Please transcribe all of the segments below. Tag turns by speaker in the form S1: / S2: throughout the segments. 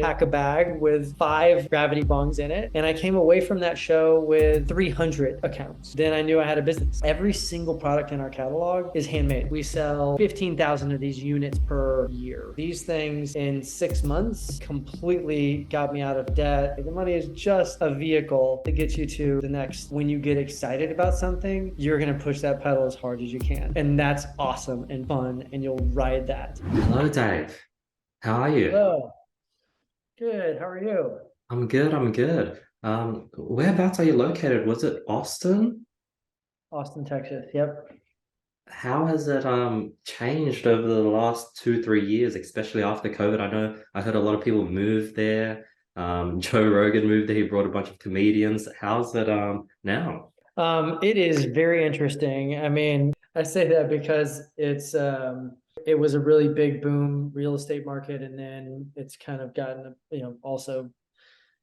S1: pack a bag with 5 Gravity Bongs in it. And I came away from that show with 300 accounts. Then I knew I had a business. Every single product in our catalog is handmade. We sell 15,000 of these units per year. These things in 6 months completely got me out of debt. The money is just a vehicle to get you to the next. When you get excited about something, you're going to push that pedal as hard as you can. And that's awesome and fun, and you'll ride that.
S2: Hello, Dave. How are you?
S1: Hello. Good. How are you?
S2: I'm good. I'm good. Whereabouts are you located? Was it Austin?
S1: Austin, Texas. Yep.
S2: How has it changed over the last 2, 3 years, especially after COVID? I know I heard a lot of people move there. Joe Rogan moved there. He brought a bunch of comedians. How's it now?
S1: It is very interesting. I mean, I say that because it was a really big boom real estate market, and then it's kind of gotten, also,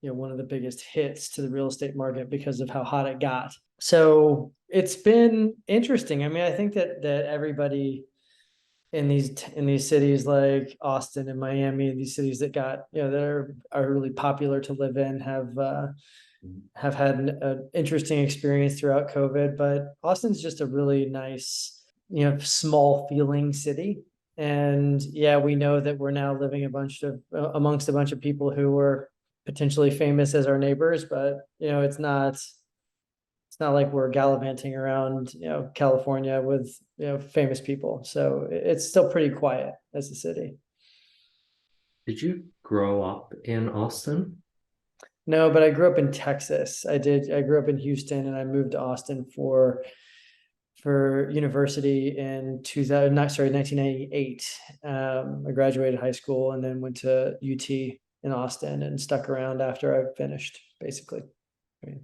S1: one of the biggest hits to the real estate market because of how hot it got. So it's been interesting. I mean, I think that everybody in these cities like Austin and Miami, these cities that got, that are really popular to live in, have had an interesting experience throughout COVID. But Austin's just a really nice, small feeling city. And yeah, we know that we're now living amongst a bunch of people who were potentially famous as our neighbors, but it's not like we're gallivanting around, California with, famous people. So it's still pretty quiet as a city.
S2: Did you grow up in Austin?
S1: No, but I grew up in Texas. I did. I grew up in Houston, and I moved to Austin for university in 2000, not sorry, 1998. I graduated high school and then went to UT in Austin and stuck around after I finished, basically. I mean,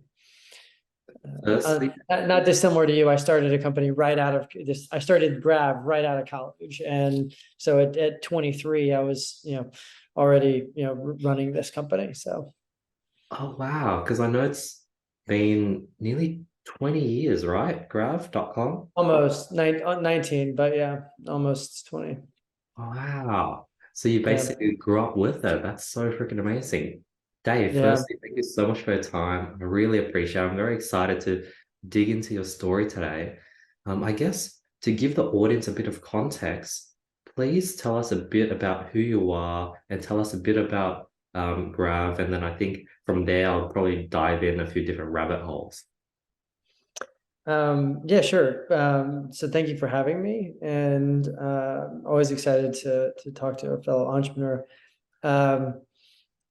S2: Firstly,
S1: not dissimilar to you. I started a company right out of this. I started Grav right out of college, and so at 23, I was, already, running this company. So
S2: oh wow, because I know it's been nearly 20 years, right? Grav.com.
S1: almost 19, but yeah, almost 20.
S2: Wow. So you
S1: Yeah,
S2: basically grew up with it. That's so freaking amazing. Dave,
S1: yeah.
S2: firstly, thank you so much for your time. I really appreciate it. I'm very excited to dig into your story today. I guess to give the audience a bit of context, please tell us a bit about who you are and tell us a bit about Grav. And then I think from there, I'll probably dive in a few different rabbit holes.
S1: Yeah, sure. So thank you for having me, and always excited to talk to a fellow entrepreneur. Um,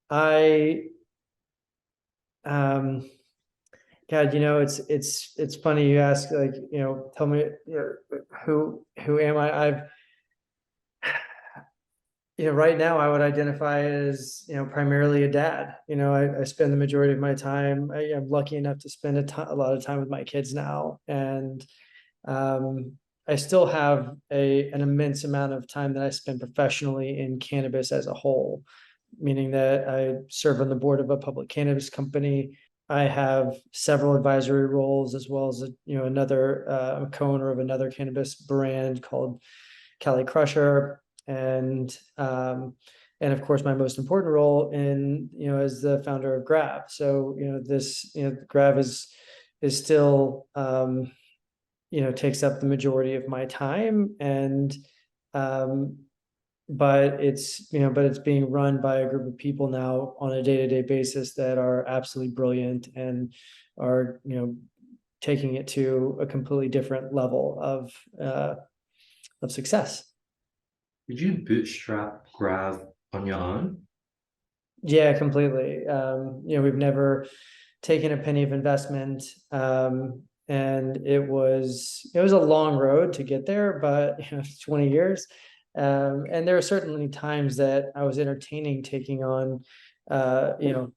S1: I um, God, it's funny you ask, like, tell me, who am I? Right now I would identify as, primarily a dad. I spend the majority of my time. I am lucky enough to spend a lot of time with my kids now, and I still have an immense amount of time that I spend professionally in cannabis as a whole, meaning that I serve on the board of a public cannabis company. I have several advisory roles, as well as another co-owner of another cannabis brand called Cali Crusher, and of course my most important role in, as the founder of Grav. So this, Grav is still, takes up the majority of my time, and um, but it's being run by a group of people now on a day-to-day basis that are absolutely brilliant, and are, taking it to a completely different level of success.
S2: Did you bootstrap Grav on your own?
S1: Yeah, completely. We've never taken a penny of investment. And it was a long road to get there, but 20 years. And there are certainly times that I was entertaining taking on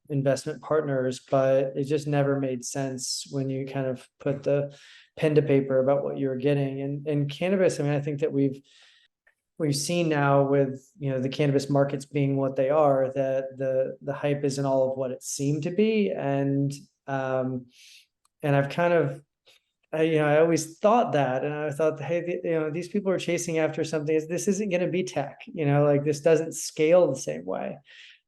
S1: investment partners, but it just never made sense when you kind of put the pen to paper about what you're getting. And cannabis, I mean, I think that we've seen now with, the cannabis markets being what they are, that the hype isn't all of what it seemed to be. And I've kind of, I always thought that, and I thought, hey, these people are chasing after something. This isn't going to be tech, like this doesn't scale the same way.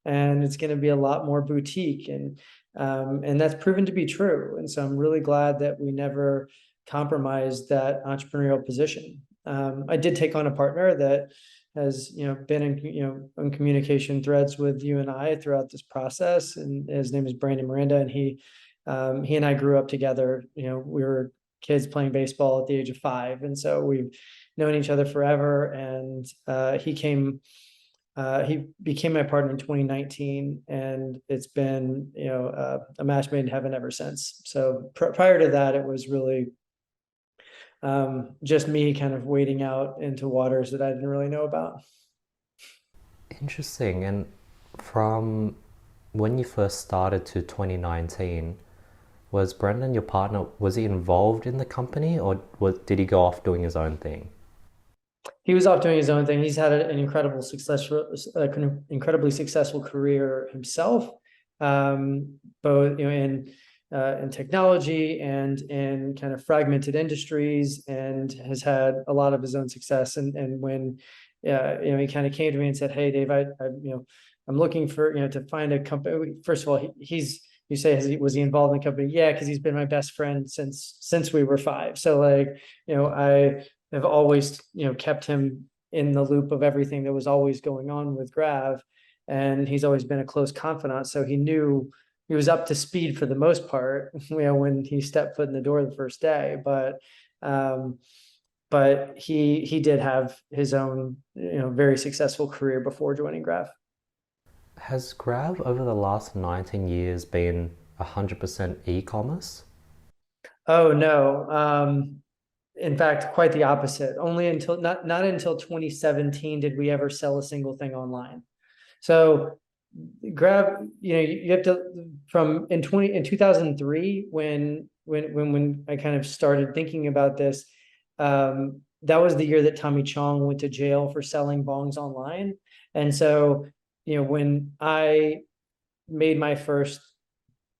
S1: and it's going to be a lot more boutique, and that's proven to be true. And so I'm really glad that we never compromised that entrepreneurial position. I did take on a partner that has, been in, in communication threads with you and I throughout this process, and his name is Miranda, and he and I grew up together. We were kids playing baseball at the age of 5, and so we've known each other forever. And he became my partner in 2019, and it's been, a match made in heaven ever since. So prior to that, it was really just me kind of wading out into waters that I didn't really know about.
S2: Interesting. And from when you first started to 2019, was Brendan, your partner, was he involved in the company, or did he go off doing his own thing?
S1: He was off doing his own thing. He's had an incredibly successful career himself, both in technology and in kind of fragmented industries, and has had a lot of his own success. And when he kind of came to me and said, "Hey, Dave, I'm looking for to find a company." First of all, you say, was he involved in the company? Yeah, because he's been my best friend since we were 5. So like, I have always, kept him in the loop of everything that was always going on with Grav. And he's always been a close confidant. So he knew he was up to speed for the most part, when he stepped foot in the door the first day. But he did have his own, very successful career before joining Grav.
S2: Has Grav over the last 19 years been 100% e-commerce?
S1: Oh no. In fact, quite the opposite. Only until not until 2017 did we ever sell a single thing online. So Grav, you have to, from in 2003, when I kind of started thinking about this, that was the year that Tommy Chong went to jail for selling bongs online. And so, when I made my first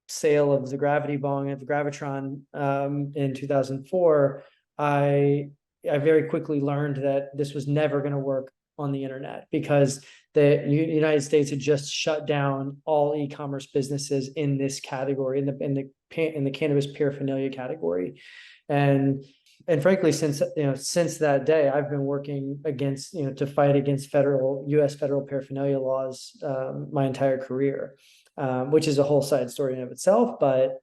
S1: sale of the Gravity Bong at the Gravitron in 2004, I very quickly learned that this was never going to work on the internet, because the United States had just shut down all e-commerce businesses in this category, in the cannabis paraphernalia category. And frankly, since that day, I've been working against, to fight against U.S. federal paraphernalia laws my entire career, which is a whole side story in of itself. But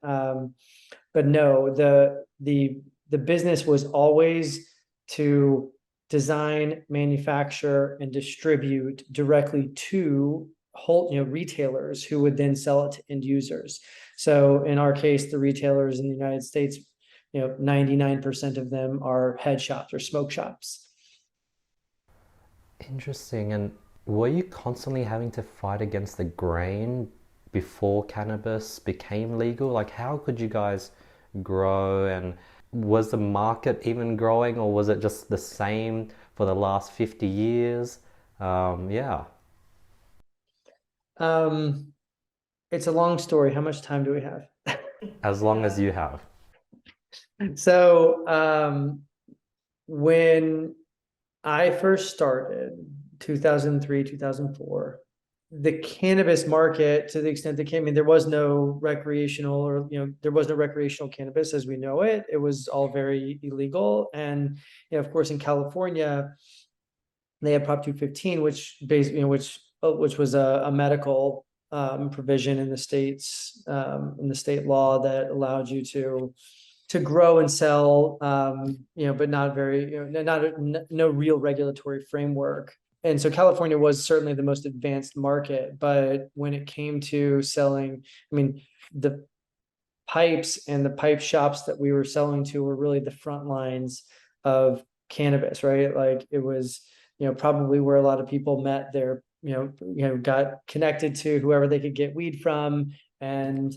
S1: no, the business was always to design, manufacture, and distribute directly to retailers who would then sell it to end users. So in our case, the retailers in the United States, 99% of them are head shops or smoke shops.
S2: Interesting. And were you constantly having to fight against the grain before cannabis became legal? Like, how could you guys grow, and was the market even growing, or was it just the same for the last 50 years? Yeah.
S1: It's a long story. How much time do we have?
S2: As long as you have.
S1: So when I first started, 2003, 2004, the cannabis market, to the extent that came in, there was no recreational, or there was no recreational cannabis as we know it. It was all very illegal. And of course, in California, they had Prop 215, which was a medical provision in the states, in the state law, that allowed you to grow and sell, but not very, no real regulatory framework. And so California was certainly the most advanced market. But when it came to selling, the pipes and the pipe shops that we were selling to were really the front lines of cannabis, right? Like, it was, probably where a lot of people met their, got connected to whoever they could get weed from. And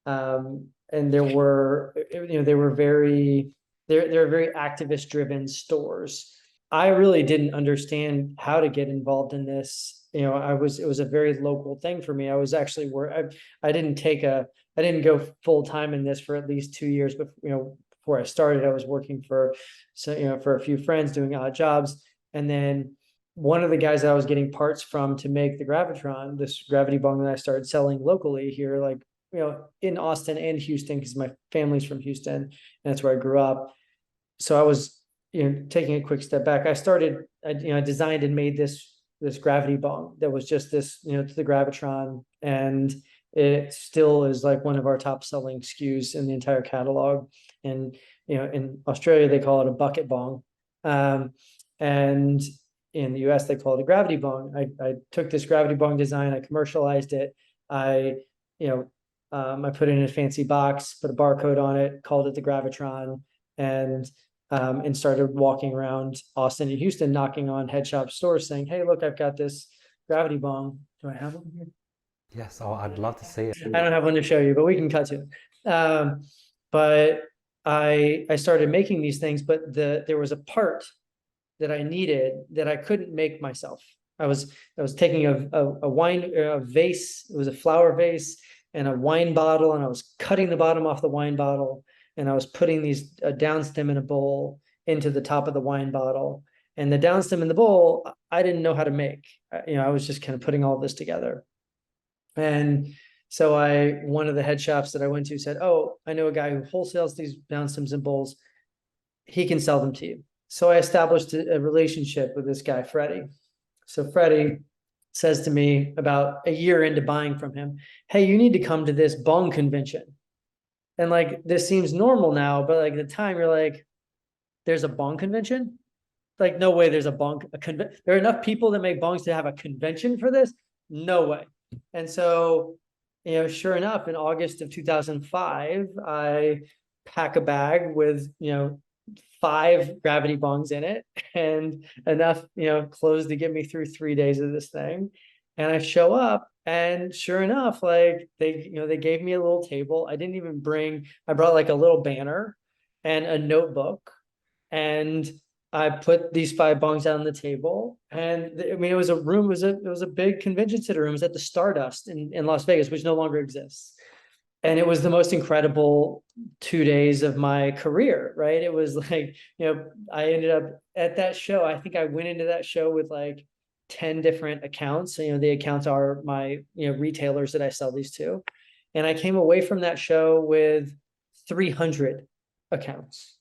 S1: there were, they were very activist driven stores. I really didn't understand how to get involved in this. It was a very local thing for me. I was actually I didn't go full time in this for at least 2 years, but before I started, I was working for a few friends doing odd jobs. And then one of the guys that I was getting parts from to make the Gravitron, this gravity bong that I started selling locally here, like, in Austin and Houston, because my family's from Houston, and that's where I grew up. So I was, taking a quick step back. I designed and made this gravity bong that was just this, to the Gravitron, and it still is like one of our top selling SKUs in the entire catalog. And in Australia they call it a bucket bong, and in the US they call it a gravity bong. I took this gravity bong design, I commercialized it, I I put it in a fancy box, put a barcode on it, called it the Gravitron, and started walking around Austin and Houston, knocking on head shop stores saying, "Hey, look, I've got this gravity bong. Do I have one here?
S2: Yes, oh, I'd love to see it.
S1: I don't have one to show you, but we can cut to it." But I started making these things, but there was a part that I needed that I couldn't make myself. I was taking a wine vase. It was a flower vase and a wine bottle, and I was cutting the bottom off the wine bottle, and I was putting these downstem in a bowl into the top of the wine bottle. And the downstem in the bowl, I didn't know how to make. I was just kind of putting all this together. And so one of the head shops that I went to said, "Oh, I know a guy who wholesales these downstems and bowls. He can sell them to you." So I established a relationship with this guy, Freddie. So Freddie says to me about a year into buying from him, "Hey, you need to come to this Bong convention." And like, this seems normal now, but like at the time you're like, there's a Bong convention? Like, no way there's there are enough people that make bongs to have a convention for this? No way. And so, sure enough, in August of 2005, I pack a bag with, 5 gravity bongs in it and enough, clothes to get me through 3 days of this thing. And I show up, and sure enough, like they gave me a little table. I brought like a little banner and a notebook, and I put these 5 bongs out on the table. And I mean, it was a room, it was a big convention center room. It was at the Stardust in Las Vegas, which no longer exists. And it was the most incredible 2 days of my career, right? It was like, I ended up at that show. I think I went into that show with like 10 different accounts. The accounts are my, retailers that I sell these to. And I came away from that show with 300 accounts.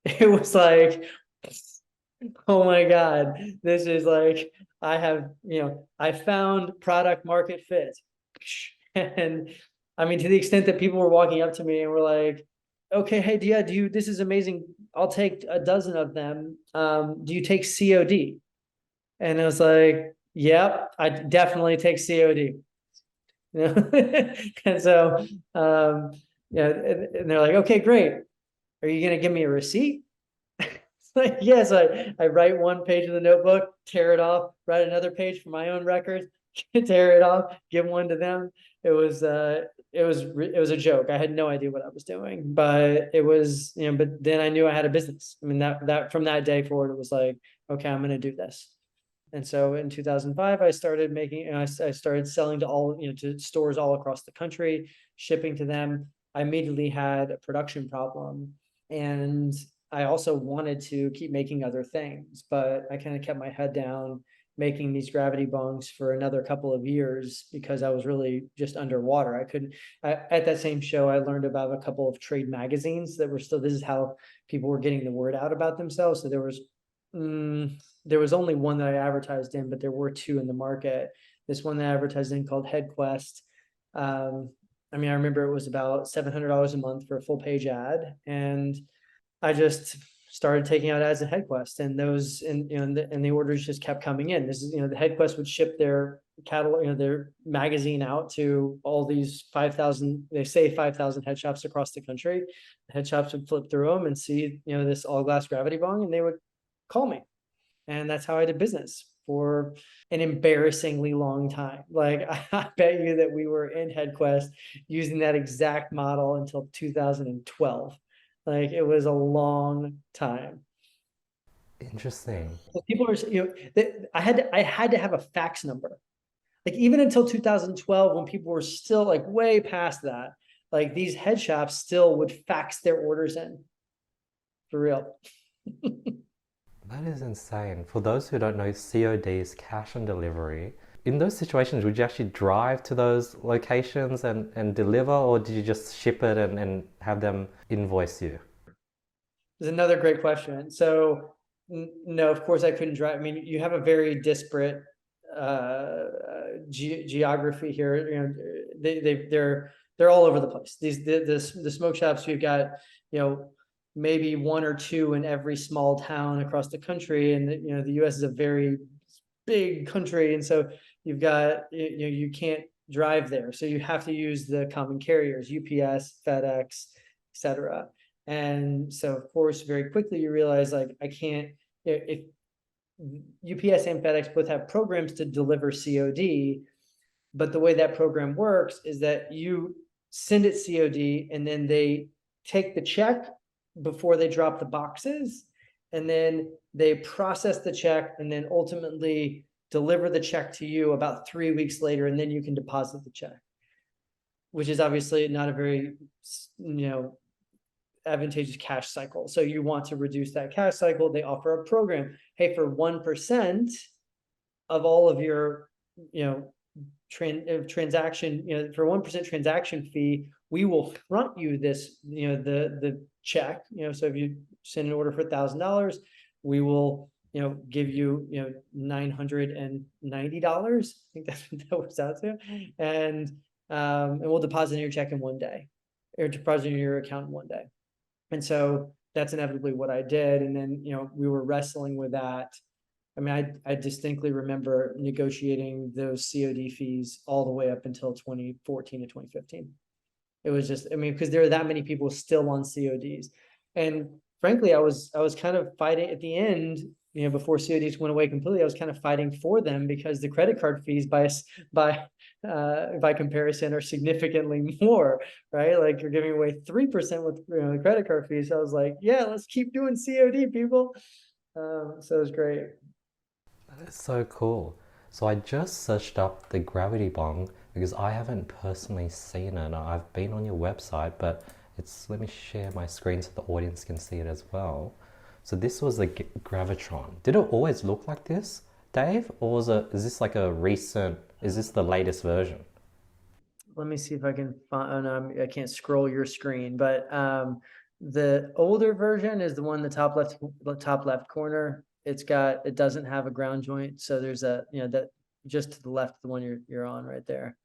S1: It was like, oh my God, this is like, I found product market fit. And I mean, to the extent that people were walking up to me and were like, "Okay, hey, this is amazing. I'll take a dozen of them. Do you take COD?" And I was like, "Yep, I definitely take COD." And so, yeah, and they're like, "Okay, great. Are you going to give me a receipt?" Like, yes, I write one page of the notebook, tear it off, write another page for my own records, tear it off, give one to them. It was a joke. I had no idea what I was doing, but it was, but then I knew I had a business. I mean, that from that day forward, it was like, okay, I'm going to do this. And so in 2005, I started making, I started selling to to stores all across the country, shipping to them. I immediately had a production problem, and I also wanted to keep making other things, but I kind of kept my head down making these gravity bongs for another couple of years because I was really just underwater. At that same show, I learned about a couple of trade magazines that were still, this is how people were getting the word out about themselves. So there was only one that I advertised in, but there were 2 in the market. This one that I advertised in called Head Quest. I mean, I remember it was about $700 a month for a full page ad. And I just started taking out ads at HeadQuest, and the orders just kept coming in. This is, the HeadQuest would ship their catalog, their magazine out to all these 5,000, they say 5,000 head shops across the country. The head shops would flip through them and see, this all glass gravity bong, and they would call me. And that's how I did business for an embarrassingly long time. Like, I bet you that we were in HeadQuest using that exact model until 2012. Like, it was a long time.
S2: Interesting.
S1: People are, I had to have a fax number. Like, even until 2012, when people were still like way past that, like these head shops still would fax their orders in, for real.
S2: That is insane. For those who don't know, COD is cash on delivery. In those situations, would you actually drive to those locations and deliver, or did you just ship it and have them invoice you?
S1: Is another great question. So no, of course I couldn't drive. I mean, you have a very disparate geography here. You know, they're all over the place. The smoke shops, you've got, you know, maybe one or two in every small town across the country, and you know the U.S. is a very big country, and so you've got, you know, you can't drive there, so you have to use the common carriers, UPS, FedEx, etc. And so, of course, very quickly you realize, like, I can't, if UPS and FedEx both have programs to deliver COD, but the way that program works is that you send it COD and then they take the check before they drop the boxes, and then they process the check and then ultimately deliver the check to you about 3 weeks later, and then you can deposit the check, which is obviously not a very, you know, advantageous cash cycle. So you want to reduce that cash cycle. They offer a program. Hey, for 1% of all of your, you know, transaction, you know, for 1% transaction fee, we will front you this, you know, the check, you know. So if you send an order for $1,000, we will, you know, give you, you know, $990. I think that's what that works out to. And we'll deposit in your check in one day, or deposit in your account in one day. And so that's inevitably what I did. And then, you know, we were wrestling with that. I mean, I distinctly remember negotiating those COD fees all the way up until 2014 to 2015. It was just, I mean, because there are that many people still on CODs. And frankly, I was kind of fighting at the end, you know, before CODs went away completely. I was kind of fighting for them because the credit card fees by comparison are significantly more, right? Like, you're giving away 3% with, you know, the credit card fees. So I was like, yeah, let's keep doing COD, people. So it was great.
S2: That is so cool. So I just searched up the Gravity Bong because I haven't personally seen it. I've been on your website, but it's, let me share my screen so the audience can see it as well. So this was the Gravitron. Did it always look like this, Dave? Or is this like a recent, is this the latest version?
S1: Let me see if I can find, I can't scroll your screen, but the older version is the one in the top left corner. It doesn't have a ground joint, so there's a, you know, that just to the left of the one you're on right there.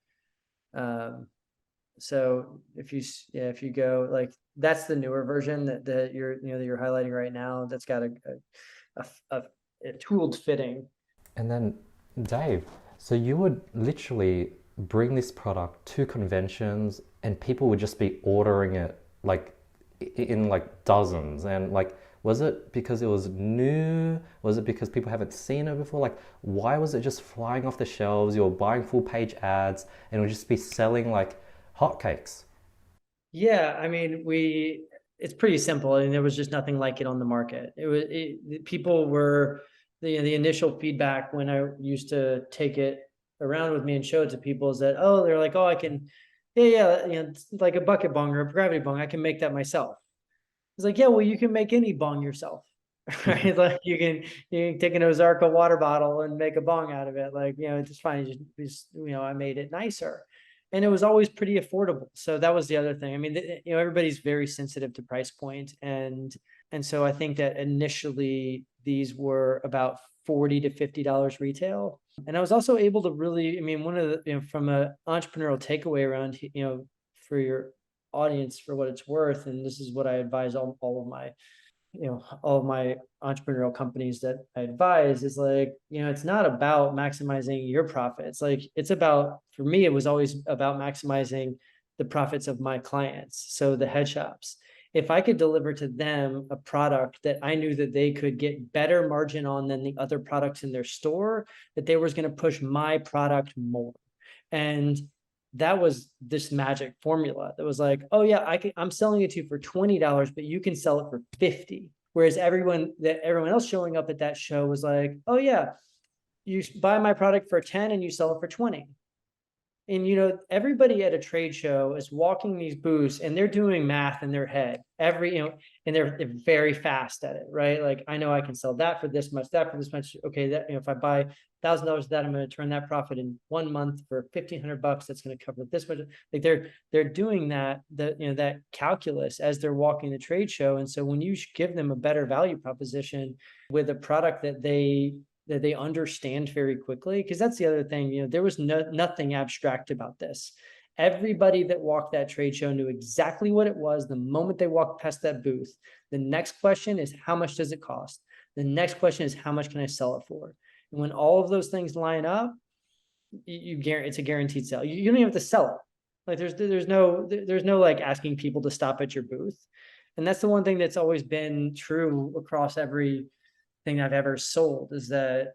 S1: So if you go, like, that's the newer version that you're, you know, that you're highlighting right now. That's got a tooled fitting.
S2: And then, Dave, so you would literally bring this product to conventions and people would just be ordering it like in like dozens. And like, was it because it was new? Was it because people haven't seen it before? Like, why was it just flying off the shelves? You were buying full page ads and it would just be selling like hotcakes.
S1: Yeah, I mean, it's pretty simple, and there was just nothing like it on the market. People were, the initial feedback when I used to take it around with me and show it to people is that, oh, they're like, oh, I can, yeah, you know, it's like a bucket bong or a gravity bong, I can make that myself. It's like, yeah, well, you can make any bong yourself, right? Like, you can take an Ozarka water bottle and make a bong out of it. Like, you know, it's just fine. You know, I made it nicer, and it was always pretty affordable. So that was the other thing. I mean, you know, everybody's very sensitive to price point, and so I think that initially these were about $40 to $50 retail. And I was also able to really, I mean, one of the, you know, from an entrepreneurial takeaway around, you know, for your audience, for what it's worth, and this is what I advise all of my, you know, all of my entrepreneurial companies that I advise, is like, you know, it's not about maximizing your profits. Like, it's about, for me, it was always about maximizing the profits of my clients. So the head shops, if I could deliver to them a product that I knew that they could get better margin on than the other products in their store, that they was going to push my product more. And that was this magic formula that was like, oh yeah, I'm selling it to you for $20, but you can sell it for 50. Whereas everyone else showing up at that show was like, oh yeah, you buy my product for 10 and you sell it for 20. And everybody at a trade show is walking these booths and they're doing math in their head and they're very fast at it, right? Like, I know I can sell that for this much, that for this much. Okay, that if I buy $1,000 of that, I'm going to turn that profit in 1 month for $1,500. That's going to cover this much. Like, they're doing that calculus as they're walking the trade show. And so when you give them a better value proposition with a product that they understand very quickly, because that's the other thing, there was nothing abstract about this. Everybody that walked that trade show knew exactly what it was the moment they walked past that booth. The next question is, how much does it cost? The next question is, how much can I sell it for? And when all of those things line up, it's a guaranteed sale. You don't even have to sell it. Like, there's no like asking people to stop at your booth. And that's the one thing that's always been true across every thing I've ever sold, is that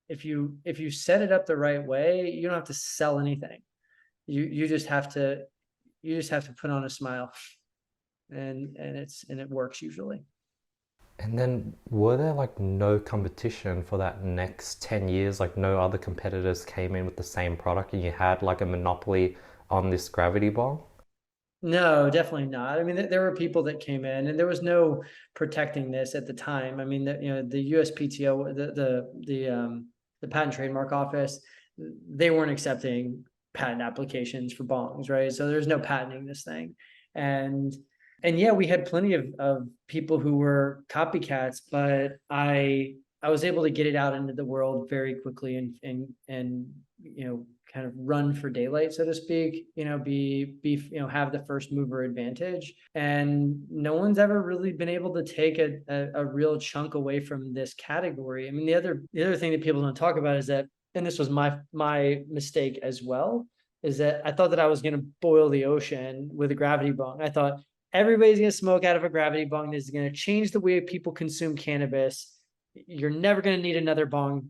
S1: if you set it up the right way, you don't have to sell anything. You just have to put on a smile, and it works usually.
S2: And then were there like no competition for that next 10 years? Like no other competitors came in with the same product and you had like a monopoly on this gravity bong?
S1: No, definitely not. I mean, there were people that came in, and there was no protecting this at the time. I mean, the USPTO, the Patent Trademark Office, they weren't accepting patent applications for bongs, right? So there's no patenting this thing, and yeah, we had plenty of people who were copycats, but I was able to get it out into the world very quickly and kind of run for daylight, so to speak, have the first mover advantage. And no one's ever really been able to take a real chunk away from this category. I mean, the other thing that people don't talk about is that, and this was my mistake as well, is that I thought that I was going to boil the ocean with a gravity bong. I thought everybody's going to smoke out of a gravity bong. This is going to change the way people consume cannabis. You're never going to need another bong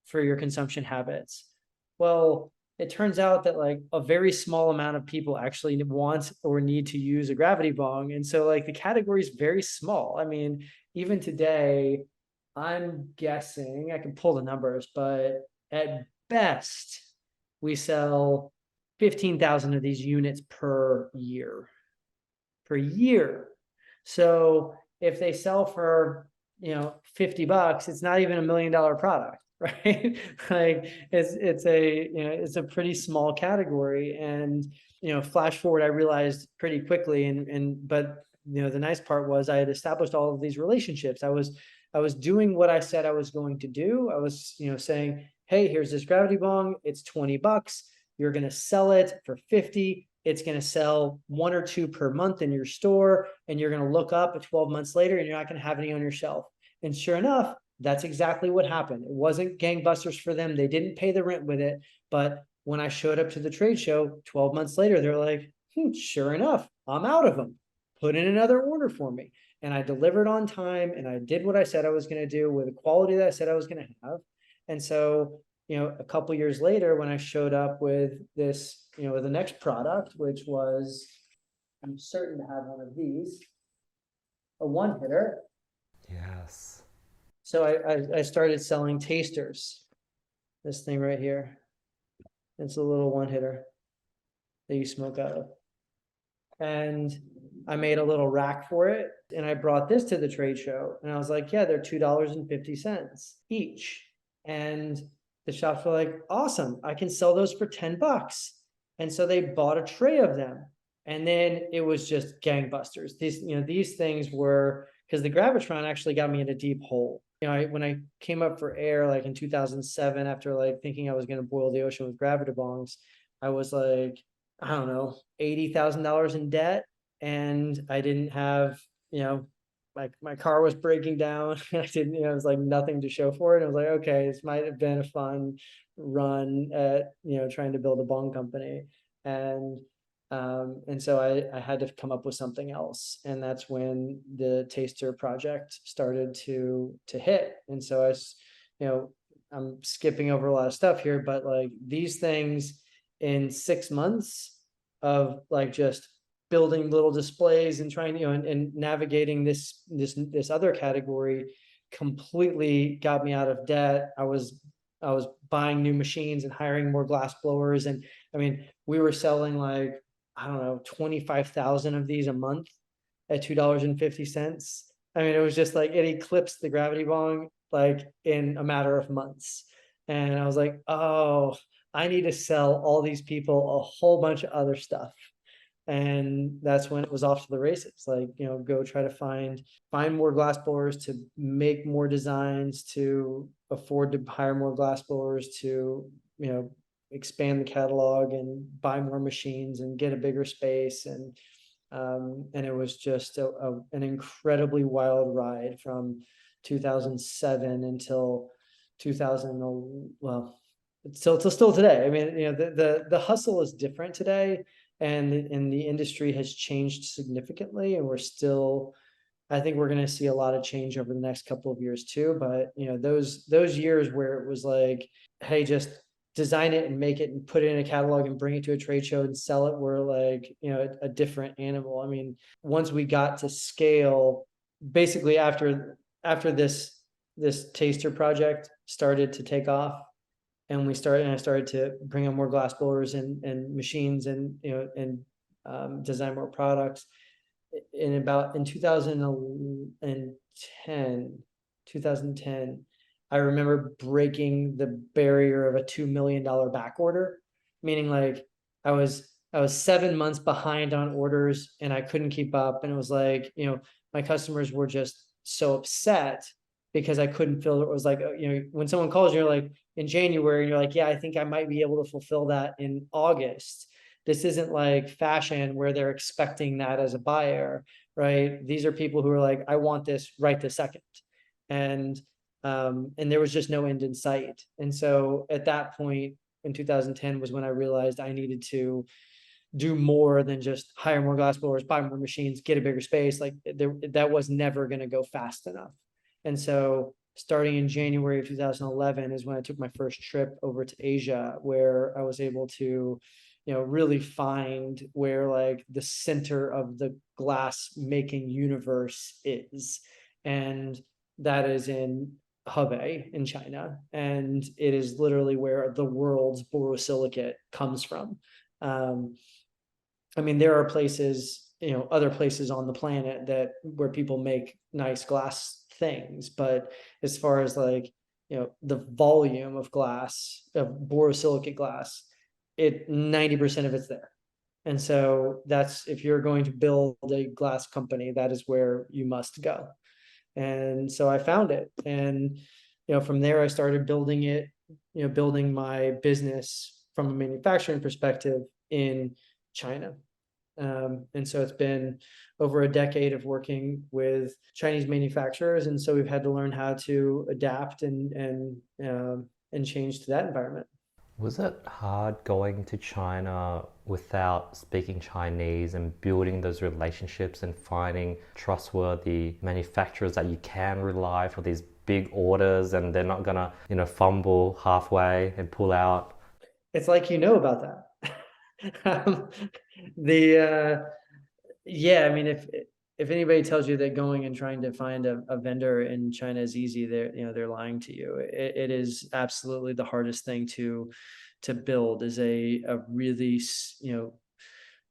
S1: for your consumption habits. Well, it turns out that like a very small amount of people actually want or need to use a gravity bong. And so like the category is very small. I mean, even today, I'm guessing, I can pull the numbers, but at best, we sell 15,000 of these units per year. So if they sell for $50, it's not even $1 million product, right? Like it's a pretty small category. And flash forward, I realized pretty quickly, but the nice part was I had established all of these relationships. I was doing what I said I was going to do. I was saying, hey, here's this gravity bong, it's $20. You're going to sell it for 50. It's going to sell 1 or 2 per month in your store, and you're going to look up at 12 months later and you're not going to have any on your shelf. And sure enough, that's exactly what happened. It wasn't gangbusters for them. They didn't pay the rent with it. But when I showed up to the trade show 12 months later, they're like, sure enough, I'm out of them. Put in another order for me. And I delivered on time, and I did what I said I was going to do with the quality that I said I was going to have. And so, a couple of years later, when I showed up with this, with the next product, which was, I'm certain to have one of these, a one hitter.
S2: Yes.
S1: So I started selling tasters. This thing right here. It's a little one hitter that you smoke out of. And I made a little rack for it. And I brought this to the trade show. And I was like, yeah, they're $2.50 each. And the shops were like, awesome, I can sell those for $10. And so they bought a tray of them. And then it was just gangbusters. These things were, because the Gravitron actually got me in a deep hole. When I came up for air, like in 2007, after like thinking I was going to boil the ocean with gravity bongs, I was like, I don't know, $80,000 in debt. And I didn't have, like my car was breaking down. I didn't, it was like nothing to show for it. I was like, okay, this might have been a fun run at, trying to build a bong company. And so I had to come up with something else. And that's when the taster project started to hit. And so I'm skipping over a lot of stuff here, but like these things in 6 months of like just building little displays and trying, and navigating this other category completely got me out of debt. I was I was buying new machines and hiring more glass blowers. And I mean, we were selling like, I don't know, 25,000 of these a month at $2.50. I mean, it was just like it eclipsed the gravity bong like in a matter of months. And I was like, oh, I need to sell all these people a whole bunch of other stuff. And that's when it was off to the races. Like, go try to find more glass blowers, to make more designs, to afford to hire more glass blowers, to expand the catalog and buy more machines and get a bigger space. And it was just an incredibly wild ride from 2007 until 2000. Well, still today. I mean, the hustle is different today, and the industry has changed significantly, and I think we're going to see a lot of change over the next couple of years too. But those years where it was like, hey, just design it and make it and put it in a catalog and bring it to a trade show and sell it, were like, a different animal. I mean, once we got to scale, basically after this taster project started to take off, and I started to bring on more glass blowers and machines, and design more products. In 2010, I remember breaking the barrier of a $2 million back order, meaning like I was 7 months behind on orders and I couldn't keep up. And it was like, my customers were just so upset because I couldn't fill it. It was like, when someone calls you, you're like in January, and you're like, yeah, I think I might be able to fulfill that in August. This isn't like fashion where they're expecting that as a buyer, right? These are people who are like, I want this right this second. And there was just no end in sight. And so at that point in 2010 was when I realized I needed to do more than just hire more glass blowers, buy more machines, get a bigger space. Like that was never going to go fast enough. And so starting in January of 2011 is when I took my first trip over to Asia, where I was able to, really find where like the center of the glass making universe is. And that is in Hebei in China. And it is literally where the world's borosilicate comes from. I mean, there are places, other places on the planet where people make nice glass things, but as far as like, the volume of glass, of borosilicate glass, 90% of it's there. And so that's, if you're going to build a glass company, that is where you must go. And so I found it. And, from there I started building it, building my business from a manufacturing perspective in China. And so it's been over a decade of working with Chinese manufacturers. And so we've had to learn how to adapt and change to that environment.
S2: Was it hard going to China without speaking Chinese and building those relationships and finding trustworthy manufacturers that you can rely for these big orders and they're not gonna, fumble halfway and pull out?
S1: It's like, about that. Yeah, I mean, if anybody tells you that going and trying to find a vendor in China is easy, they're lying to you. It is absolutely the hardest thing to build, is a really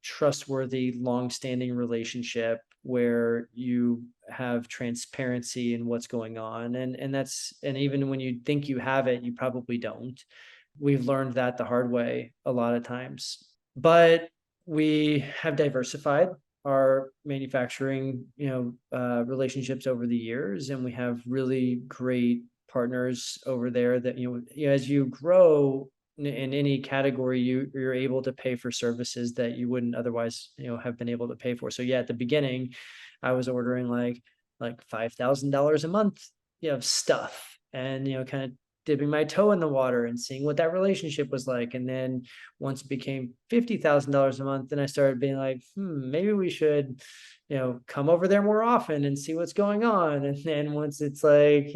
S1: trustworthy, long-standing relationship where you have transparency in what's going on, and even when you think you have it, you probably don't. We've learned that the hard way a lot of times, but we have diversified our manufacturing, relationships over the years, and we have really great partners over there that, as you grow in any category, you're able to pay for services that you wouldn't otherwise, have been able to pay for. So yeah, at the beginning, I was ordering like $5,000 a month, of stuff, and kind of dipping my toe in the water and seeing what that relationship was like. And then once it became $50,000 a month, then I started being like, maybe we should, come over there more often and see what's going on. And then once it's like,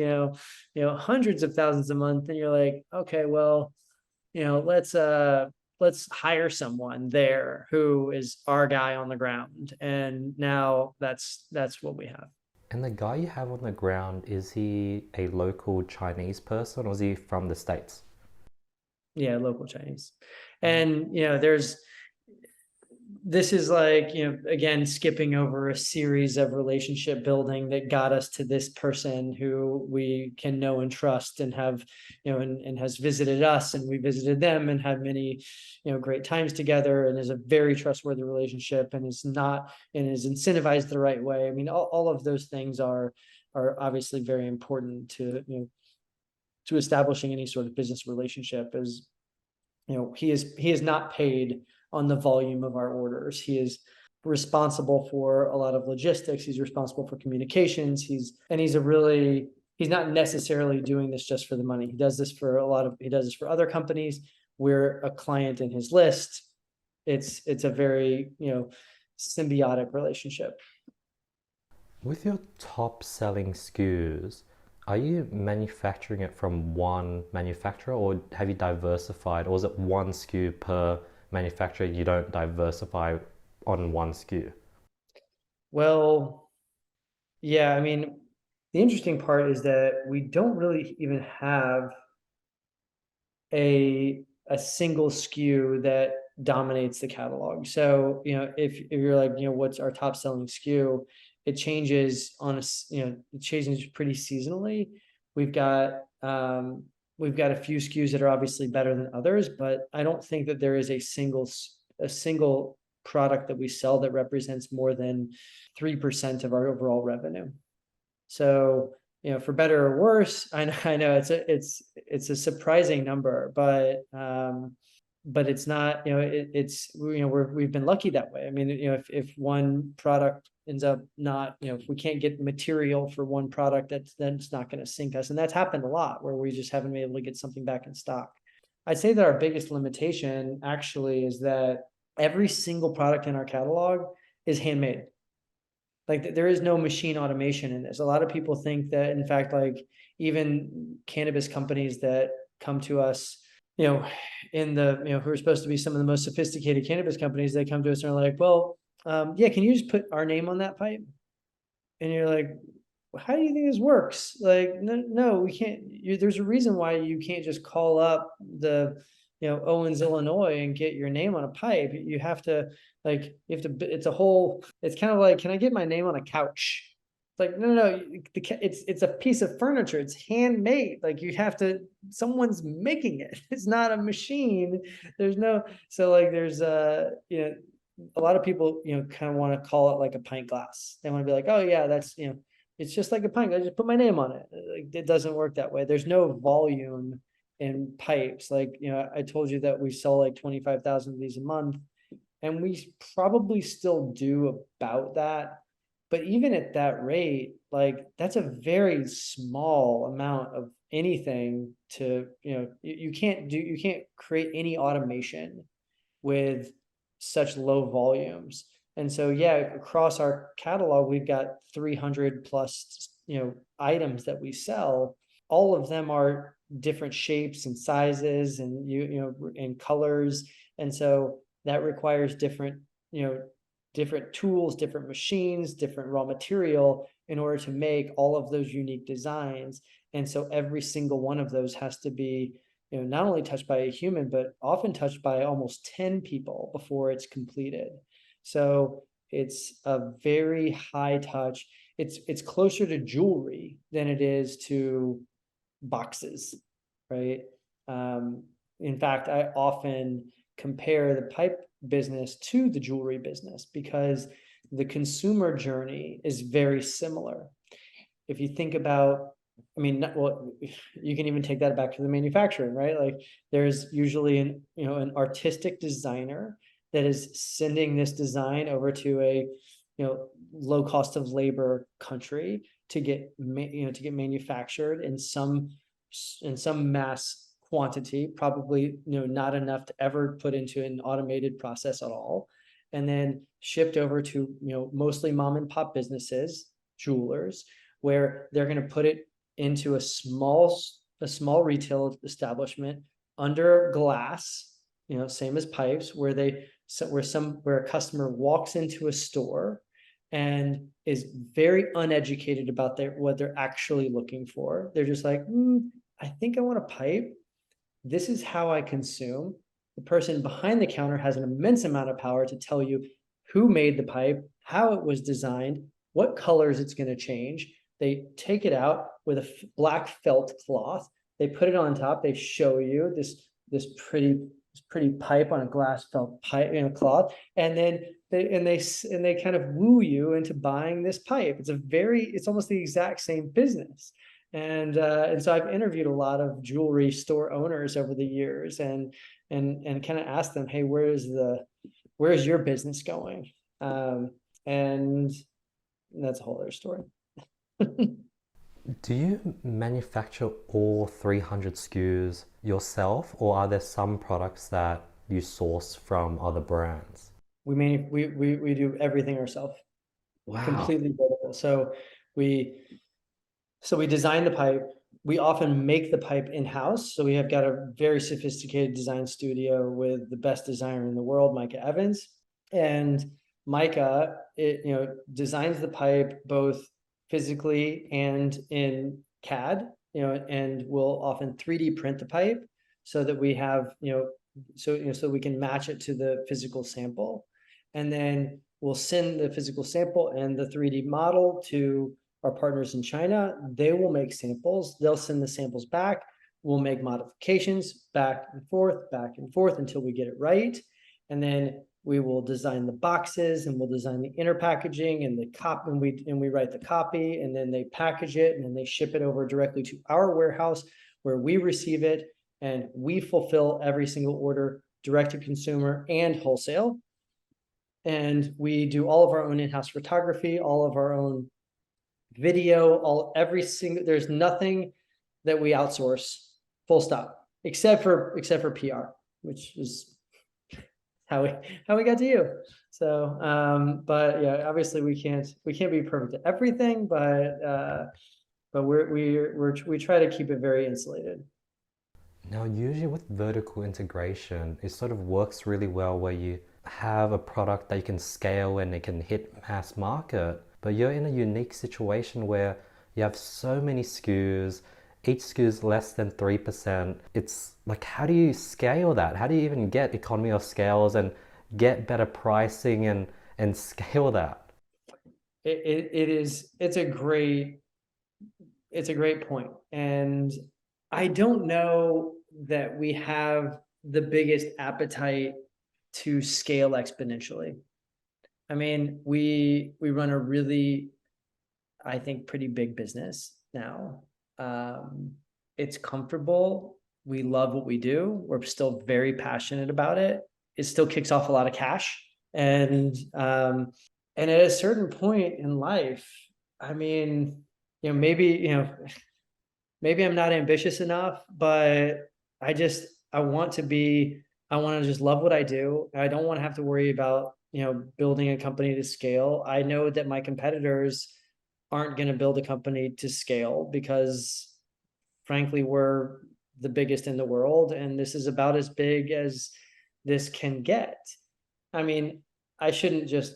S1: hundreds of thousands a month, then you're like, okay, well, let's hire someone there who is our guy on the ground. And now that's what we have.
S2: And the guy you have on the ground, is he a local Chinese person or is he from the States?
S1: Yeah, local Chinese. And this is like, again, skipping over a series of relationship building that got us to this person who we can know and trust and have, and has visited us, and we visited them and had many, great times together, and is a very trustworthy relationship, and is incentivized the right way. I mean, all of those things are obviously very important to, to establishing any sort of business relationship. Is, he is not paid on the volume of our orders. He is responsible for a lot of logistics. He's responsible for communications. He's not necessarily doing this just for the money. He does this for other companies. We're a client in his list. It's a very, symbiotic relationship.
S2: With your top selling SKUs, are you manufacturing it from one manufacturer or have you diversified, or is it one SKU per manufacturer? You don't diversify on one SKU?
S1: Well, yeah, I mean, the interesting part is that we don't really even have a single SKU that dominates the catalog. So, if you're like, what's our top selling SKU, it changes it changes pretty seasonally. We've got we've got a few SKUs that are obviously better than others, but I don't think that there is a single product that we sell that represents more than 3% of our overall revenue. So, for better or worse, I know it's a surprising number, but it's not, we've been lucky that way. I mean, if one product ends up not, if we can't get material for one product, then it's not going to sink us. And that's happened a lot where we just haven't been able to get something back in stock. I'd say that our biggest limitation actually is that every single product in our catalog is handmade. Like, there is no machine automation in this. A lot of people think that, in fact, like, even cannabis companies that come to us, who are supposed to be some of the most sophisticated cannabis companies, they come to us and are like, well, yeah, can you just put our name on that pipe? And you're like, how do you think this works? Like, no, we can't. There's a reason why you can't just call up the, Owens, Illinois, and get your name on a pipe. You have to, it's kind of like, can I get my name on a couch? It's like, no, it's a piece of furniture. It's handmade. Like, someone's making it. It's not a machine. There's a lot of people, kind of want to call it like a pint glass. They want to be like, oh yeah, that's, it's just like a pint. I just put my name on it. Like, it doesn't work that way. There's no volume in pipes. Like, I told you that we sell like 25,000 of these a month, and we probably still do about that. But even at that rate, like, that's a very small amount of anything to, you can't create any automation with such low volumes. And so, yeah, across our catalog, we've got 300 plus, items that we sell. All of them are different shapes and sizes and, and colors. And so that requires different tools, different machines, different raw material in order to make all of those unique designs. And so every single one of those has to be, not only touched by a human, but often touched by almost 10 people before it's completed. So it's a very high touch. It's closer to jewelry than it is to boxes, right? In fact, I often compare the pipe business to the jewelry business because the consumer journey is very similar. If you think about, I mean, well, you can even take that back to the manufacturing, right? Like, there's usually an artistic designer that is sending this design over to a, low cost of labor country to get manufactured in some mass quantity, probably, not enough to ever put into an automated process at all, and then shipped over to, mostly mom and pop businesses, jewelers, where they're going to put it into a small retail establishment under glass, same as pipes, where a customer walks into a store, and is very uneducated about what they're actually looking for. They're just like, I think I want a pipe. This is how I consume. The person behind the counter has an immense amount of power to tell you who made the pipe, how it was designed, what colors it's going to change. They take it out with a black felt cloth. They put it on top. They show you this pretty pipe on a glass felt pipe, cloth, and then they kind of woo you into buying this pipe. It's almost the exact same business. And so I've interviewed a lot of jewelry store owners over the years, and kind of asked them, hey, where's your business going? And that's a whole other story.
S2: Do you manufacture all 300 SKUs yourself, or are there some products that you source from other brands?
S1: We do everything ourselves,
S2: Wow.
S1: completely vertical. So we design the pipe. We often make the pipe in-house. So we have got a very sophisticated design studio with the best designer in the world, Micah Evans. And Micah, designs the pipe both physically and in CAD, and we'll often 3D print the pipe so that we have, so we can match it to the physical sample. And then we'll send the physical sample and the 3D model to our partners in China. They will make samples. They'll send the samples back. We'll make modifications back and forth until we get it right. And then we will design the boxes, and we'll design the inner packaging and the copy, and we write the copy, and then they package it, and then they ship it over directly to our warehouse where we receive it, and we fulfill every single order, direct to consumer and wholesale. And we do all of our own in-house photography, all of our own video, there's nothing that we outsource, full stop, except for PR, which is how we got to you. So but yeah, obviously we can't be perfect at everything, but we try to keep it very insulated.
S2: Now, usually with vertical integration, it sort of works really well where you have a product that you can scale and it can hit mass market, but you're in a unique situation where you have so many SKUs, each SKU is less than 3%. It's like, how do you scale that? How do you even get economy of scales and get better pricing and scale that?
S1: It's a great point. And I don't know that we have the biggest appetite to scale exponentially. I mean, we run a really, I think, pretty big business now. It's comfortable. We love what we do. We're still very passionate about it. It still kicks off a lot of cash. And at a certain point in life, I mean, maybe I'm not ambitious enough, but I want to just love what I do. I don't want to have to worry about, building a company to scale. I know that my competitors aren't going to build a company to scale because frankly, we're the biggest in the world, and this is about as big as this can get. I mean, I shouldn't just,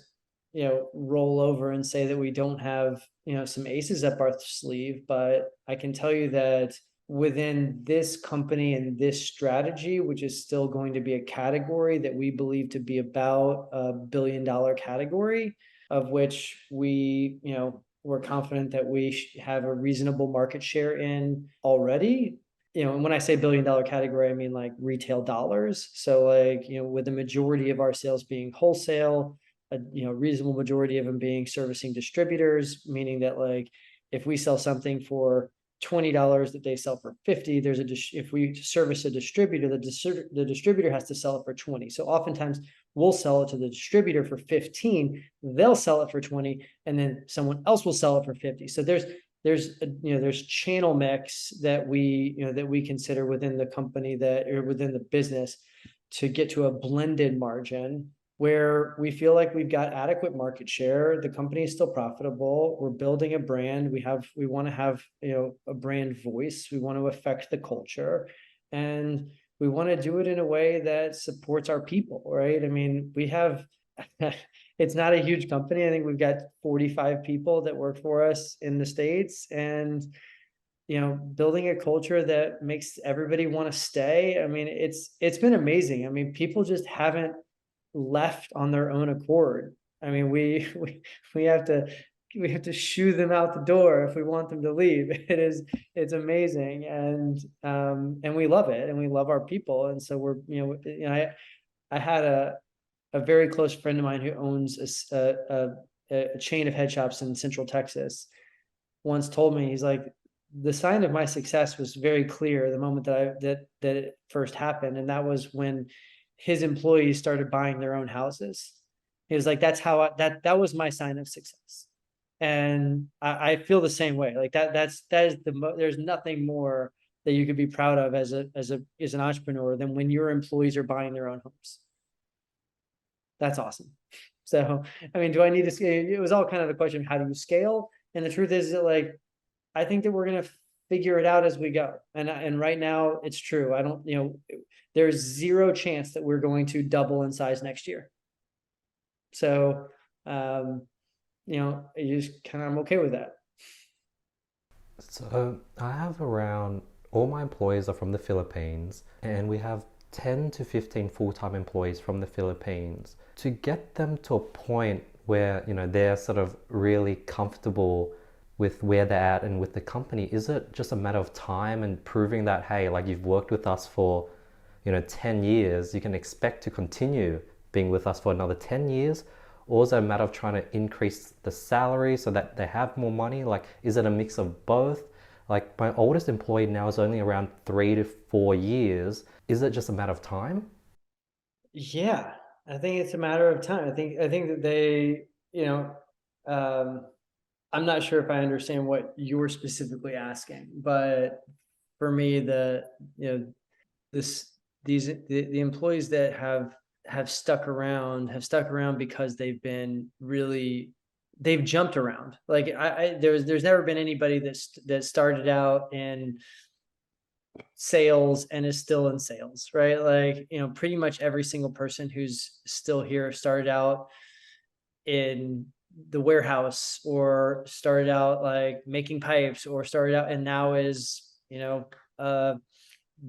S1: roll over and say that we don't have, some aces up our sleeve, but I can tell you that within this company and this strategy, which is still going to be a category that we believe to be about $1 billion category, of which we're confident that we have a reasonable market share in already. And when I say $1 billion category, I mean like retail dollars. So like, with the majority of our sales being wholesale, a reasonable majority of them being servicing distributors, meaning that like if we sell something for $20 that they sell for 50, if we service a distributor, the distributor has to sell it for 20. So oftentimes we'll sell it to the distributor for 15, they'll sell it for 20, and then someone else will sell it for 50. So there's channel mix that we consider within the company or within the business to get to a blended margin where we feel like we've got adequate market share. The company is still profitable. We're building a brand. We want to have, a brand voice. We want to affect the culture, and we want to do it in a way that supports our people, right? I mean, we have it's not a huge company. I think we've got 45 people that work for us in the States, and building a culture that makes everybody want to stay. I mean, it's been amazing. I mean, people just haven't left on their own accord. I mean, we have to shoo them out the door if we want them to leave. It's amazing, and we love it, and we love our people, and so we're I had a very close friend of mine who owns a chain of head shops in Central Texas once told me, he's like, the sign of my success was very clear the moment that it first happened, and that was when his employees started buying their own houses. He was like, that's how that was my sign of success. And I feel the same way. Like that is there's nothing more that you could be proud of as an entrepreneur than when your employees are buying their own homes. That's awesome. So, I mean, do I need to scale? It was all kind of the question, how do you scale? And the truth is that, like, I think that we're going to figure it out as we go. And right now it's true. I don't, there's zero chance that we're going to double in size next year. So, you just kind of, I'm okay with that.
S3: So I have around, all my employees are from the Philippines, and we have 10 to 15 full-time employees from the Philippines. To get them to a point where, they're sort of really comfortable with where they're at and with the company, is it just a matter of time and proving that, hey, like, you've worked with us for 10 years, you can expect to continue being with us for another 10 years? Or is it a matter of trying to increase the salary so that they have more money? Like, is it a mix of both? Like, my oldest employee now is only around 3 to 4 years. Is it just a matter of time?
S1: Yeah, I think it's a matter of time. I think that they, um, I'm not sure if I understand what you're specifically asking, but for me, this the employees that have stuck around because they've jumped around. Like there's never been anybody that started out in sales and is still in sales, right? Like, pretty much every single person who's still here started out in the warehouse, or started out like making pipes, or started out and now is, uh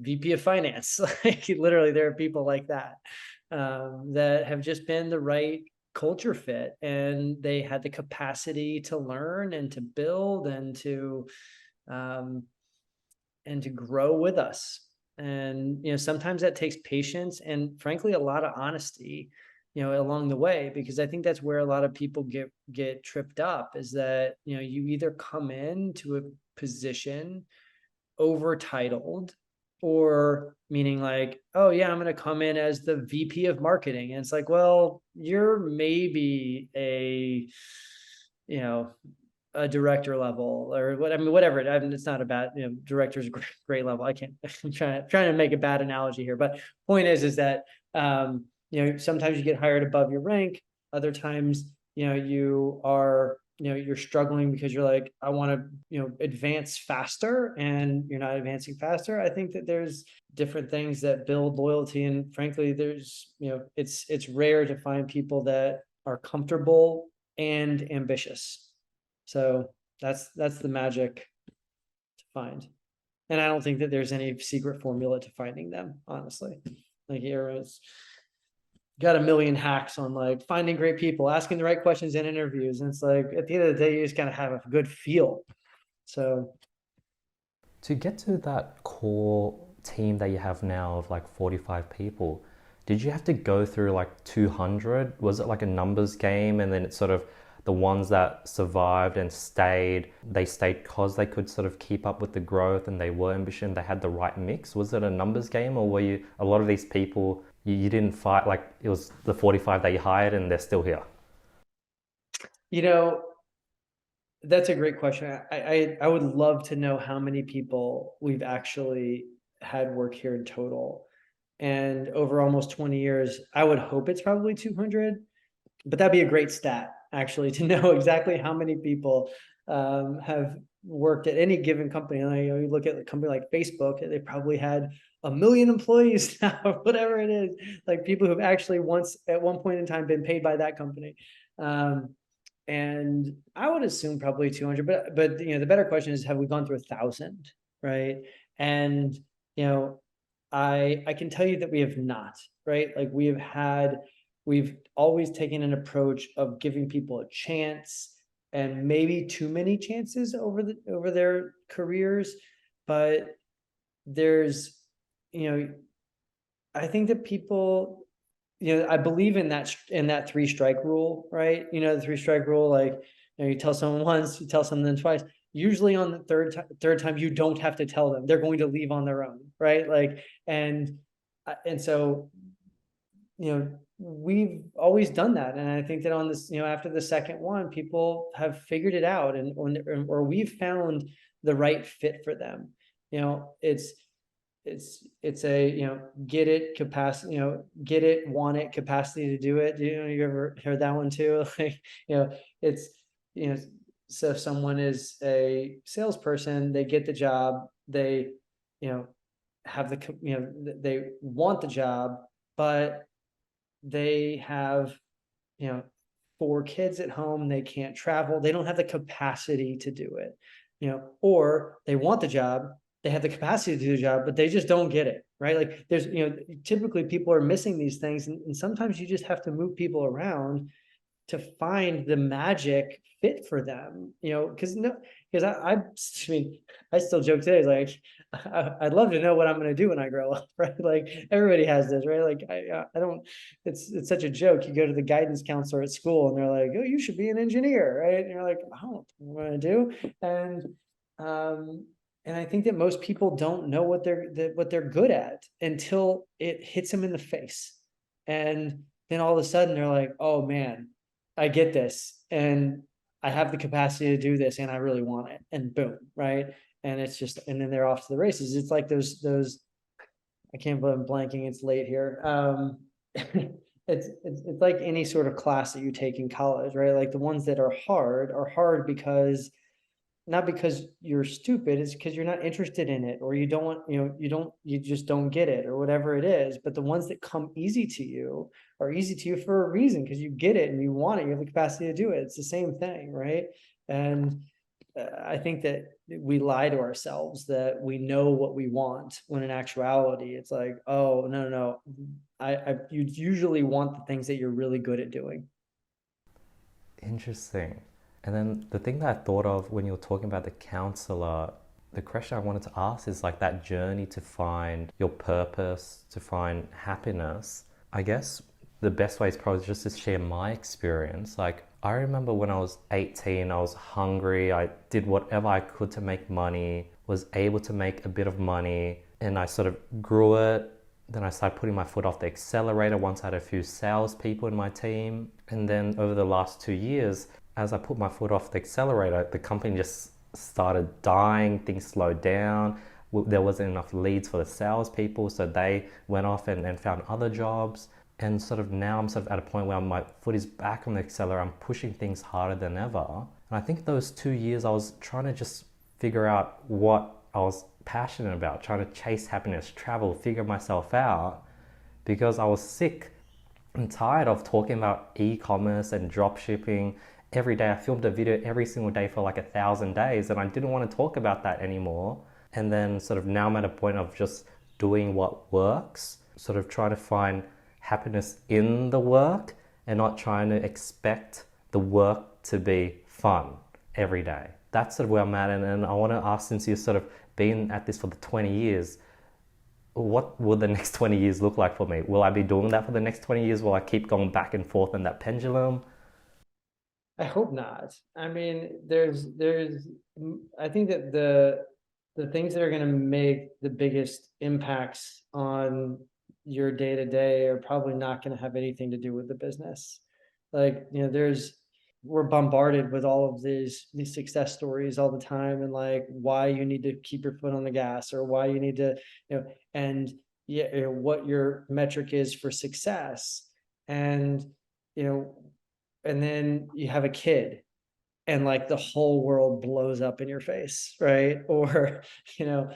S1: VP of finance. Like, literally, there are people like that, that have just been the right culture fit, and they had the capacity to learn and to build um, and to grow with us. And sometimes that takes patience and, frankly, a lot of honesty, along the way, because I think that's where a lot of people get tripped up, is that you either come into a position over titled, or meaning like, oh yeah, I'm going to come in as the VP of marketing, and it's like, well, you're maybe a director level, or what, I mean, whatever. I mean, it's not a bad, director's great level. I can't, I'm trying to make a bad analogy here, but point is that, sometimes you get hired above your rank. Other times, you are, you're struggling because you're like, I want to, advance faster, and you're not advancing faster. I think that there's different things that build loyalty. And frankly, there's, it's rare to find people that are comfortable and ambitious. So that's the magic to find. And I don't think that there's any secret formula to finding them, honestly. Like, everyone's got a million hacks on like finding great people, asking the right questions in interviews. And it's like, at the end of the day, you just gotta have a good feel. So
S3: To get to that core team that you have now of like 45 people, did you have to go through like 200? Was it like a numbers game, and then it's sort of the ones that survived and stayed, they stayed because they could sort of keep up with the growth and they were ambitious, they had the right mix? Was it a numbers game, or were you, a lot of these people, you didn't fight, like it was the 45 that you hired and they're still here?
S1: you know that's a great question. I would love to know how many people we've actually had work here in total. And over almost 20 years, I would hope it's probably 200, but that'd be a great stat, actually, to know exactly how many people have worked at any given company. And you look at a company like Facebook, they probably had 1 million employees now, or whatever it is, like people who've actually once at one point in time been paid by that company. And I would assume probably 200, but the better question is, have we gone through 1,000, right? And I can tell you that we have not, right? Like we've always taken an approach of giving people a chance, and maybe too many chances over their careers. But there's, I think that people, I believe in that 3-strike rule, right? The 3-strike rule, like, you tell someone once, you tell someone twice. Usually on the third time, you don't have to tell them; they're going to leave on their own, right? Like, and so, we've always done that, and I think that on this, after the second one, people have figured it out, or we've found the right fit for them. It's a get it capacity, get it, want it, capacity to do it. You ever heard that one too? Like, it's so if someone is a salesperson, they get the job, they have they want the job, but they have 4 kids at home, they can't travel, they don't have the capacity to do it. Or they want the job, they have the capacity to do the job, but they just don't get it, right? Like there's, typically people are missing these things, and sometimes you just have to move people around to find the magic fit for them, because I mean, I still joke today, like, I'd love to know what I'm going to do when I grow up, right? Like everybody has this, right? Like I don't, it's such a joke. You go to the guidance counselor at school and they're like, oh, you should be an engineer, right? And you're like, I don't know what I do. And I think that most people don't know what they're good at until it hits them in the face. And then all of a sudden they're like, oh man, I get this, and I have the capacity to do this, and I really want it, and boom, right? And it's just, and then they're off to the races. It's like those, I can't believe I'm blanking, it's late here. It's like any sort of class that you take in college, right? Like the ones that are hard because, not because you're stupid, it's because you're not interested in it, or you don't want, you just don't get it, or whatever it is. But the ones that come easy to you are easy to you for a reason, because you get it and you want it, you have the capacity to do it. It's the same thing, right? And I think that we lie to ourselves that we know what we want, when in actuality it's like, oh no, you usually want the things that you're really good at doing.
S3: Interesting. And then the thing that I thought of when you were talking about the counselor, the question I wanted to ask is like that journey to find your purpose, to find happiness. I guess the best way is probably just to share my experience. Like, I remember when I was 18, I was hungry. I did whatever I could to make money, was able to make a bit of money, and I sort of grew it. Then I started putting my foot off the accelerator once I had a few salespeople in my team. And then over the last 2 years, as I put my foot off the accelerator, the company just started dying, things slowed down. There wasn't enough leads for the salespeople, so they went off and found other jobs. And sort of now I'm sort of at a point where my foot is back on the accelerator, I'm pushing things harder than ever. And I think those 2 years I was trying to just figure out what I was passionate about, trying to chase happiness, travel, figure myself out, because I was sick and tired of talking about e-commerce and drop shipping. Every day I filmed a video every single day for like 1,000 days, and I didn't want to talk about that anymore. And then sort of now I'm at a point of just doing what works, sort of trying to find happiness in the work and not trying to expect the work to be fun every day. That's sort of where I'm at. And I want to ask, since you've sort of been at this for the 20 years, what will the next 20 years look like for me? Will I be doing that for the next 20 years? Will I keep going back and forth in that pendulum?
S1: I hope not. I mean, I think that the things that are going to make the biggest impacts on your day to day are probably not going to have anything to do with the business. Like, we're bombarded with all of these success stories all the time, and like why you need to keep your foot on the gas, or why you need to, and what your metric is for success. And and then you have a kid, and like the whole world blows up in your face, right? Or, you know,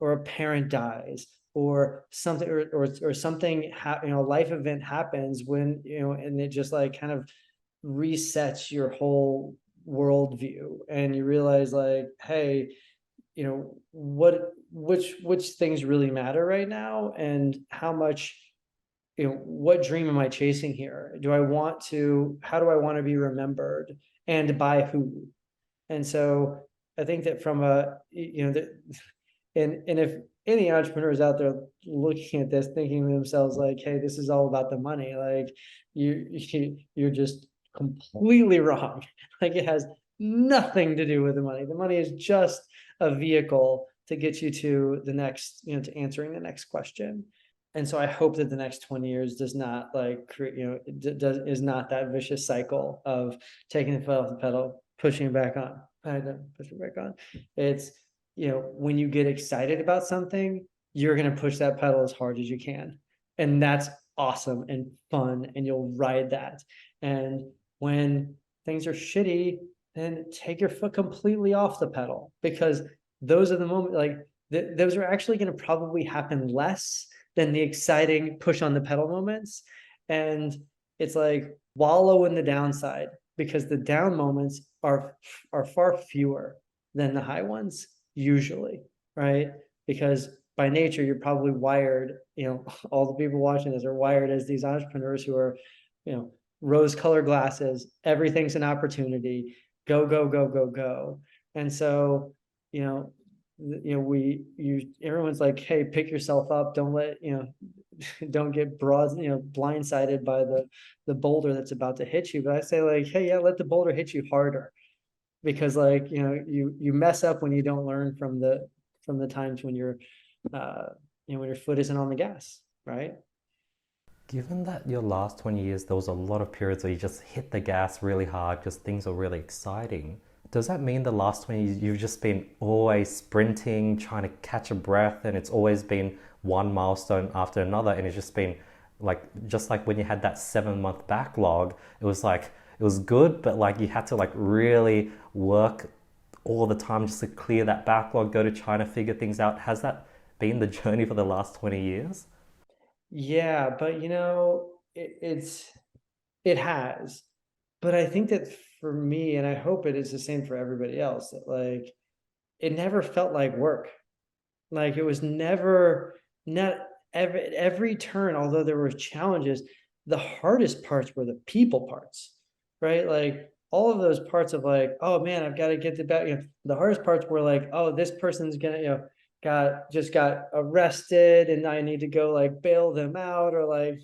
S1: or a parent dies, or something, or something, life event happens when, and it just like kind of resets your whole worldview, and you realize like, hey, which things really matter right now, and how much, what dream am I chasing here? How do I want to be remembered, and by who? And so I think that from a, and if any entrepreneurs out there looking at this, thinking to themselves like, hey, this is all about the money, like you're just completely wrong. Like it has nothing to do with the money. The money is just a vehicle to get you to the next, to answering the next question. And so I hope that the next 20 years does not like create, is not that vicious cycle of taking the foot off the pedal, pushing it back on, pushing it back on. It's, when you get excited about something, you're going to push that pedal as hard as you can. And that's awesome and fun, and you'll ride that. And when things are shitty, then take your foot completely off the pedal, because those are the moments, like those are actually going to probably happen less than the exciting push on the pedal moments. And it's like wallow in the downside, because the down moments are far fewer than the high ones usually, right? Because by nature, you're probably wired, all the people watching this are wired as these entrepreneurs who are, rose-colored glasses, everything's an opportunity, go, go, go, go, go. And so, everyone's like, hey, pick yourself up, don't let, don't get blindsided by the boulder that's about to hit you. But I say like, hey, yeah, let the boulder hit you harder, because like, you mess up when you don't learn from the times when you're when your foot isn't on the gas, right?
S3: Given that your last 20 years, there was a lot of periods where you just hit the gas really hard because things are really exciting. Does that mean the last 20 years you've just been always sprinting, trying to catch a breath, and it's always been one milestone after another, and it's just been like, just like when you had that 7-month backlog, it was like, it was good, but like you had to like really work all the time just to clear that backlog, go to China, figure things out. Has that been the journey for the last 20 years?
S1: Yeah, but it has. But I think that for me, and I hope it is the same for everybody else, that like it never felt like work. Like it was never, not every turn, although there were challenges, the hardest parts were the people parts, right? Like all of those parts of like, oh man, I've got to get the back. The hardest parts were like, oh, this person's gonna, got arrested, and I need to go like bail them out, or like,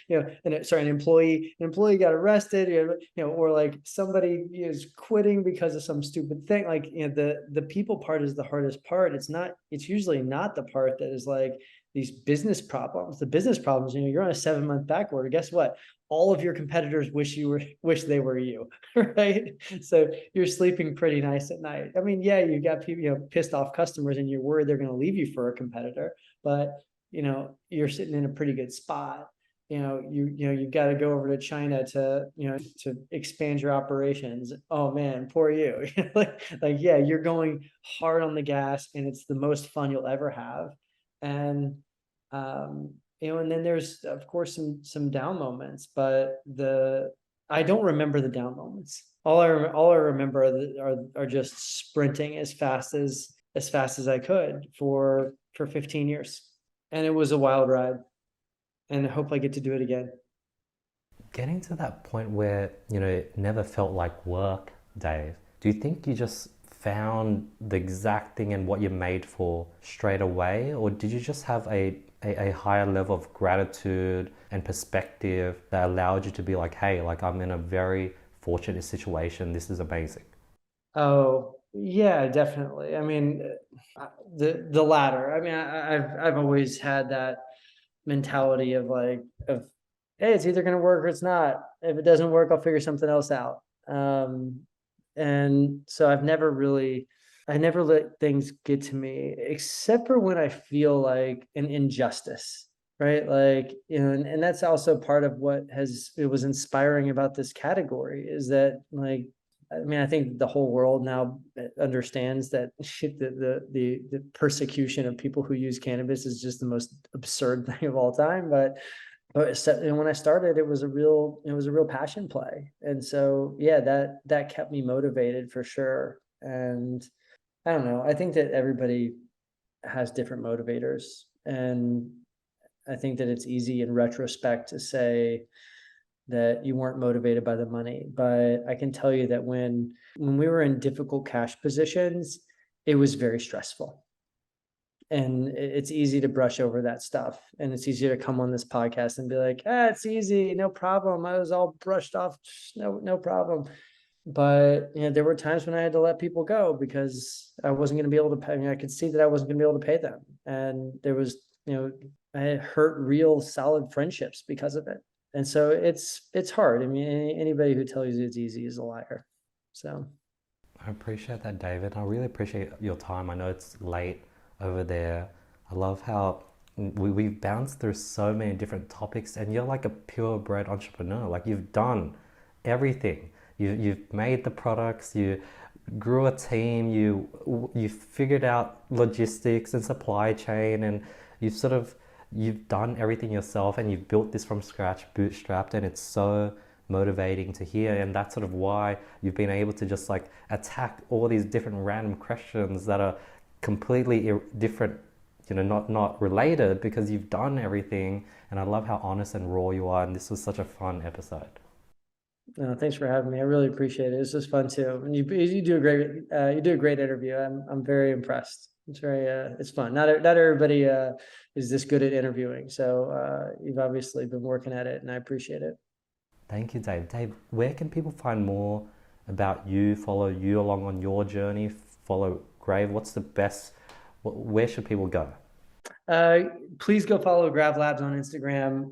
S1: an employee got arrested, or like somebody is quitting because of some stupid thing. Like, the people part is the hardest part. It's usually not the part that is like these business problems. The business problems, you're on a 7-month back order. Guess what? All of your competitors wish they were you, right? So you're sleeping pretty nice at night. I mean, yeah, you got people, pissed off customers, and you're worried they're going to leave you for a competitor, but you're sitting in a pretty good spot. You've got to go over to China to expand your operations. Oh man, poor you. like yeah, you're going hard on the gas, and it's the most fun you'll ever have. And and then there's of course some down moments, but I don't remember the down moments. All I remember are just sprinting as fast as I could for 15 years, and it was a wild ride, and I hope I get to do it again.
S3: Getting to that point where, it never felt like work, Dave, do you think you just found the exact thing and what you're made for straight away? Or did you just have a higher level of gratitude and perspective that allowed you to be like, hey, like I'm in a very fortunate situation. This is amazing.
S1: Oh, yeah, definitely. I mean, the latter. I mean, I've always had that mentality of like, hey, it's either going to work or it's not. If it doesn't work, I'll figure something else out. And so I never let things get to me, except for when I feel like an injustice, right? Like, and that's also part of what it was inspiring about this category, is that like I mean, I think the whole world now understands that the persecution of people who use cannabis is just the most absurd thing of all time. But and when I started, it was a real passion play. And so, yeah, that kept me motivated for sure. And I don't know, I think that everybody has different motivators. And I think that it's easy in retrospect to say that you weren't motivated by the money. But I can tell you that when we were in difficult cash positions, it was very stressful. And it's easy to brush over that stuff. And it's easier to come on this podcast and be like, it's easy, no problem. I was all brushed off, no problem. But there were times when I had to let people go because I wasn't going to be able to pay. I mean, I could see that I wasn't going to be able to pay them. And there was, I had hurt real solid friendships because of it. And so it's hard. I mean, anybody who tells you it's easy is a liar. So
S3: I appreciate that, David. I really appreciate your time. I know it's late over there. I love how we've bounced through so many different topics, and you're like a purebred entrepreneur. Like, you've done everything. You've made the products, you grew a team, you figured out logistics and supply chain, and you've done everything yourself, and you've built this from scratch, bootstrapped, and it's so motivating to hear. And that's sort of why you've been able to just like attack all these different random questions that are completely different, not related, because you've done everything. And I love how honest and raw you are, and this was such a fun episode.
S1: No, thanks for having me. I really appreciate it. This was fun too. And you do a great interview. I'm very impressed. It's fun. Not everybody is this good at interviewing. So you've obviously been working at it, and I appreciate it.
S3: Thank you, Dave. Dave, where can people find more about you, follow you along on your journey, follow Grav? What's the best, where should people go?
S1: Please go follow Grav Labs on Instagram.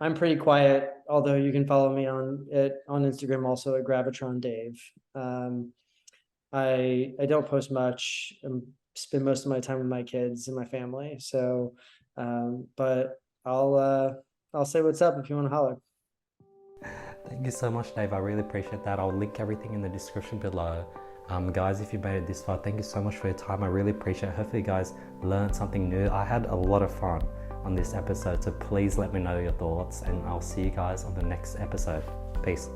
S1: I'm pretty quiet, although you can follow me on Instagram also at Gravitron Dave. I don't post much. I spend most of my time with my kids and my family. So, but I'll say what's up if you want to holler.
S3: Thank you so much, Dave. I really appreciate that. I'll link everything in the description below. Guys, if you made it this far, thank you so much for your time. I really appreciate it. Hopefully you guys learned something new. I had a lot of fun on this episode, so please let me know your thoughts, and I'll see you guys on the next episode. Peace.